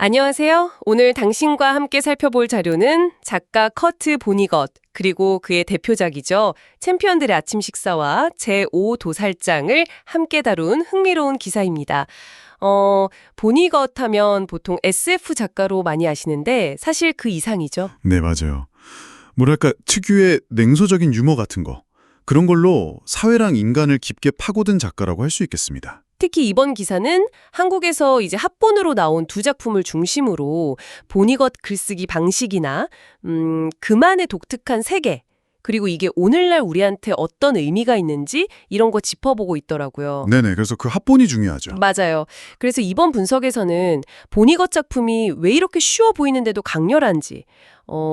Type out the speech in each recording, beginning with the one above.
안녕하세요. 오늘 당신과 함께 살펴볼 자료는 작가 커트 보니것, 그리고 그의 대표작이죠. 챔피언들의 아침 식사와 제5도살장을 함께 다룬 흥미로운 기사입니다. 보니것 하면 보통 SF 작가로 많이 아시는데 사실 그 이상이죠. 네, 맞아요. 뭐랄까, 특유의 냉소적인 유머 같은 거. 그런 걸로 사회랑 인간을 깊게 파고든 작가라고 할 수 있겠습니다. 특히 이번 기사는 한국에서 이제 합본으로 나온 두 작품을 중심으로 보니것 글쓰기 방식이나 그만의 독특한 세계, 그리고 이게 오늘날 우리한테 어떤 의미가 있는지 이런 거 짚어보고 있더라고요. 네네, 그래서 그 합본이 중요하죠. 맞아요. 그래서 이번 분석에서는 보니것 작품이 왜 이렇게 쉬워 보이는데도 강렬한지,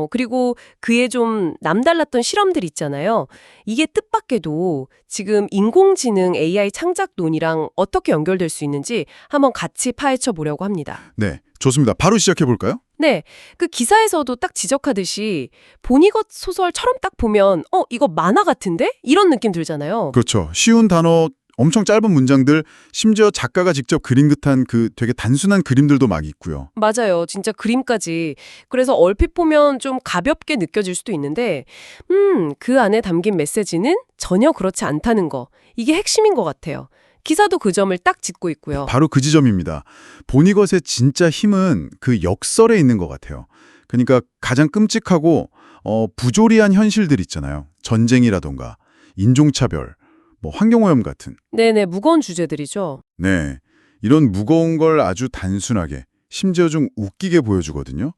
그리고 그의 좀 남달랐던 실험들 있잖아요. 이게 뜻밖에도 지금 인공지능 AI 창작론이랑 어떻게 연결될 수 있는지 한번 같이 파헤쳐 보려고 합니다. 네, 좋습니다. 바로 시작해볼까요? 네, 그 기사에서도 딱 지적하듯이 보니것 소설처럼 딱 보면 이거 만화 같은데? 이런 느낌 들잖아요. 그렇죠. 쉬운 단어, 엄청 짧은 문장들, 심지어 작가가 직접 그린 듯한 그 되게 단순한 그림들도 막 있고요. 맞아요. 진짜 그림까지. 그래서 얼핏 보면 좀 가볍게 느껴질 수도 있는데 그 안에 담긴 메시지는 전혀 그렇지 않다는 거. 이게 핵심인 것 같아요. 기사도 그 점을 딱 짚고 있고요. 바로 그 지점입니다. 보니것의 진짜 힘은 그 역설에 있는 것 같아요. 그러니까 가장 끔찍하고 부조리한 현실들 있잖아요. 전쟁이라던가 인종차별, 환경오염 같은. 네네, 무거운 주제들이죠. 네, 이런 무거운 걸 아주 단순하게, 심지어 좀 웃기게 보여주거든요.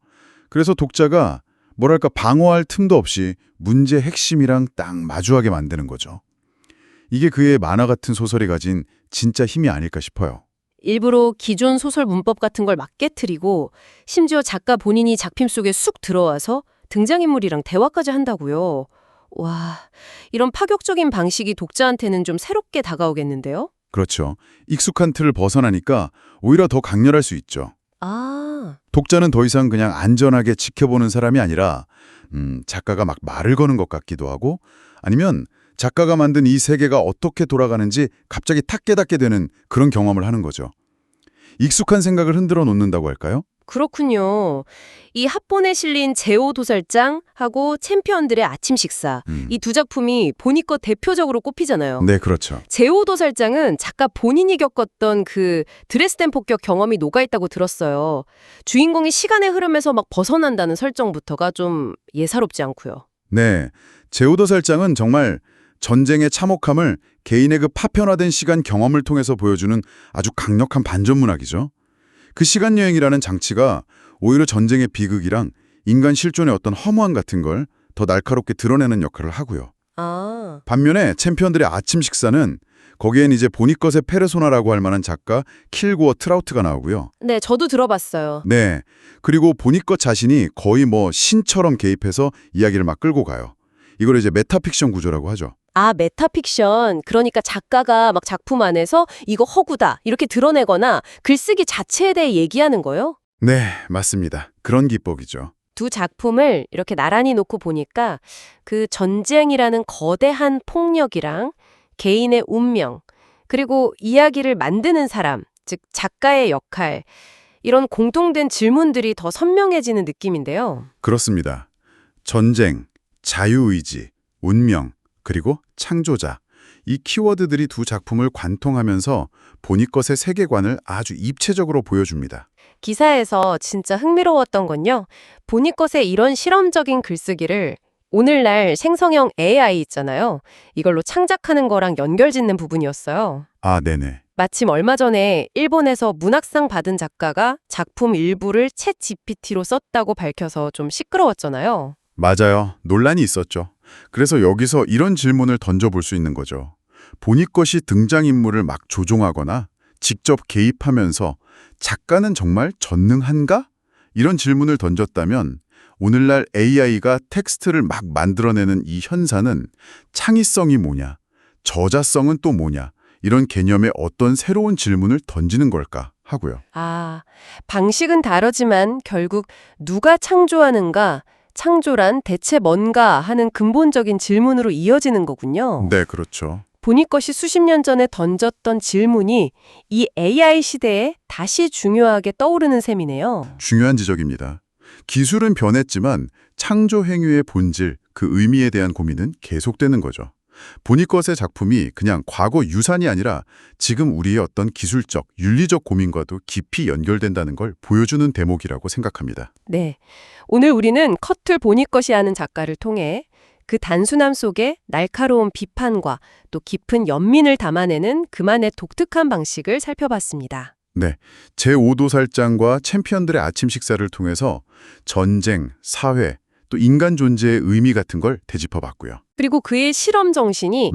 그래서 독자가 뭐랄까 방어할 틈도 없이 문제 핵심이랑 딱 마주하게 만드는 거죠. 이게 그의 만화 같은 소설이 가진 진짜 힘이 아닐까 싶어요. 일부러 기존 소설 문법 같은 걸 막 깨트리고 심지어 작가 본인이 작품 속에 쑥 들어와서 등장인물이랑 대화까지 한다고요. 와, 이런 파격적인 방식이 독자한테는 좀 새롭게 다가오겠는데요? 그렇죠. 익숙한 틀을 벗어나니까 오히려 더 강렬할 수 있죠. 아, 독자는 더 이상 그냥 안전하게 지켜보는 사람이 아니라 작가가 막 말을 거는 것 같기도 하고, 아니면 작가가 만든 이 세계가 어떻게 돌아가는지 갑자기 탁 깨닫게 되는 그런 경험을 하는 거죠. 익숙한 생각을 흔들어 놓는다고 할까요? 그렇군요. 이 합본에 실린 제5도살장하고 챔피언들의 아침 식사, 이 두 작품이 보니껏 대표적으로 꼽히잖아요. 네, 그렇죠. 제5도살장은 작가 본인이 겪었던 그 드레스덴 폭격 경험이 녹아있다고 들었어요. 주인공이 시간의 흐름에서 막 벗어난다는 설정부터가 좀 예사롭지 않고요. 네, 제오도살장은 정말 전쟁의 참혹함을 개인의 그 파편화된 시간 경험을 통해서 보여주는 아주 강력한 반전 문학이죠. 그 시간여행이라는 장치가 오히려 전쟁의 비극이랑 인간 실존의 어떤 허무함 같은 걸 더 날카롭게 드러내는 역할을 하고요. 아, 반면에 챔피언들의 아침 식사는 거기엔 이제 보니것의 페르소나라고 할 만한 작가 킬고어 트라우트가 나오고요. 네, 저도 들어봤어요. 네, 그리고 보니것 자신이 거의 신처럼 개입해서 이야기를 막 끌고 가요. 이걸 이제 메타픽션 구조라고 하죠. 아, 메타픽션. 그러니까 작가가 막 작품 안에서 이거 허구다 이렇게 드러내거나 글쓰기 자체에 대해 얘기하는 거요? 네, 맞습니다. 그런 기법이죠. 두 작품을 이렇게 나란히 놓고 보니까 그 전쟁이라는 거대한 폭력이랑 개인의 운명, 그리고 이야기를 만드는 사람, 즉 작가의 역할, 이런 공통된 질문들이 더 선명해지는 느낌인데요. 그렇습니다. 전쟁, 자유의지, 운명, 그리고 창조자. 이 키워드들이 두 작품을 관통하면서 보니것의 세계관을 아주 입체적으로 보여줍니다. 기사에서 진짜 흥미로웠던 건요. 보니것의 이런 실험적인 글쓰기를 오늘날 생성형 AI 있잖아요. 이걸로 창작하는 거랑 연결짓는 부분이었어요. 아, 네네. 마침 얼마 전에 일본에서 문학상 받은 작가가 작품 일부를 챗 GPT로 썼다고 밝혀서 좀 시끄러웠잖아요. 맞아요. 논란이 있었죠. 그래서 여기서 이런 질문을 던져볼 수 있는 거죠. 보니것이 등장인물을 막 조종하거나 직접 개입하면서 작가는 정말 전능한가? 이런 질문을 던졌다면 오늘날 AI가 텍스트를 막 만들어내는 이 현상은 창의성이 뭐냐, 저자성은 또 뭐냐, 이런 개념에 어떤 새로운 질문을 던지는 걸까 하고요. 아, 방식은 다르지만 결국 누가 창조하는가, 창조란 대체 뭔가 하는 근본적인 질문으로 이어지는 거군요. 네, 그렇죠. 보니것이 수십 년 전에 던졌던 질문이 이 AI 시대에 다시 중요하게 떠오르는 셈이네요. 중요한 지적입니다. 기술은 변했지만 창조 행위의 본질, 그 의미에 대한 고민은 계속되는 거죠. 보니것의 작품이 그냥 과거 유산이 아니라 지금 우리의 어떤 기술적, 윤리적 고민과도 깊이 연결된다는 걸 보여주는 대목이라고 생각합니다. 네. 오늘 우리는 커틀 보니것이 하는 작가를 통해 그 단순함 속에 날카로운 비판과 또 깊은 연민을 담아내는 그만의 독특한 방식을 살펴봤습니다. 네, 제5도살장과 챔피언들의 아침 식사를 통해서 전쟁, 사회, 또 인간 존재의 의미 같은 걸 되짚어봤고요. 그리고 그의 실험 정신이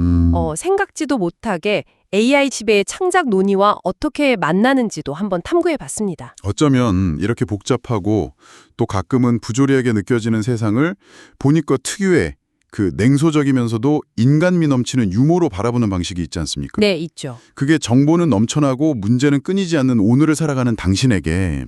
생각지도 못하게 AI 지배의 창작 논의와 어떻게 만나는지도 한번 탐구해봤습니다. 어쩌면 이렇게 복잡하고 또 가끔은 부조리하게 느껴지는 세상을 보니까 특유의 그 냉소적이면서도 인간미 넘치는 유머로 바라보는 방식이 있지 않습니까? 네, 있죠. 그게 정보는 넘쳐나고 문제는 끊이지 않는 오늘을 살아가는 당신에게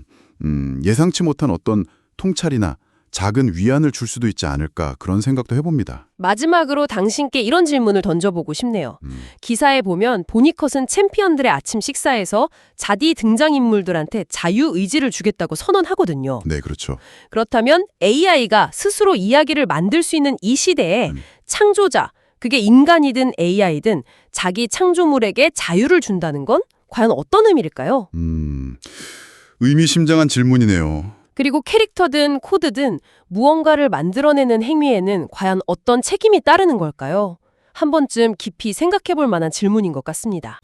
예상치 못한 어떤 통찰이나 작은 위안을 줄 수도 있지 않을까 그런 생각도 해봅니다. 마지막으로 당신께 이런 질문을 던져보고 싶네요. 기사에 보면 보니컷은 챔피언들의 아침 식사에서 자디 등장인물들한테 자유의지를 주겠다고 선언하거든요. 네, 그렇죠. 그렇다면 AI가 스스로 이야기를 만들 수 있는 이 시대에 창조자, 그게 인간이든 AI든 자기 창조물에게 자유를 준다는 건 과연 어떤 의미일까요? 의미심장한 질문이네요. 그리고 캐릭터든 코드든 무언가를 만들어내는 행위에는 과연 어떤 책임이 따르는 걸까요? 한 번쯤 깊이 생각해 볼 만한 질문인 것 같습니다.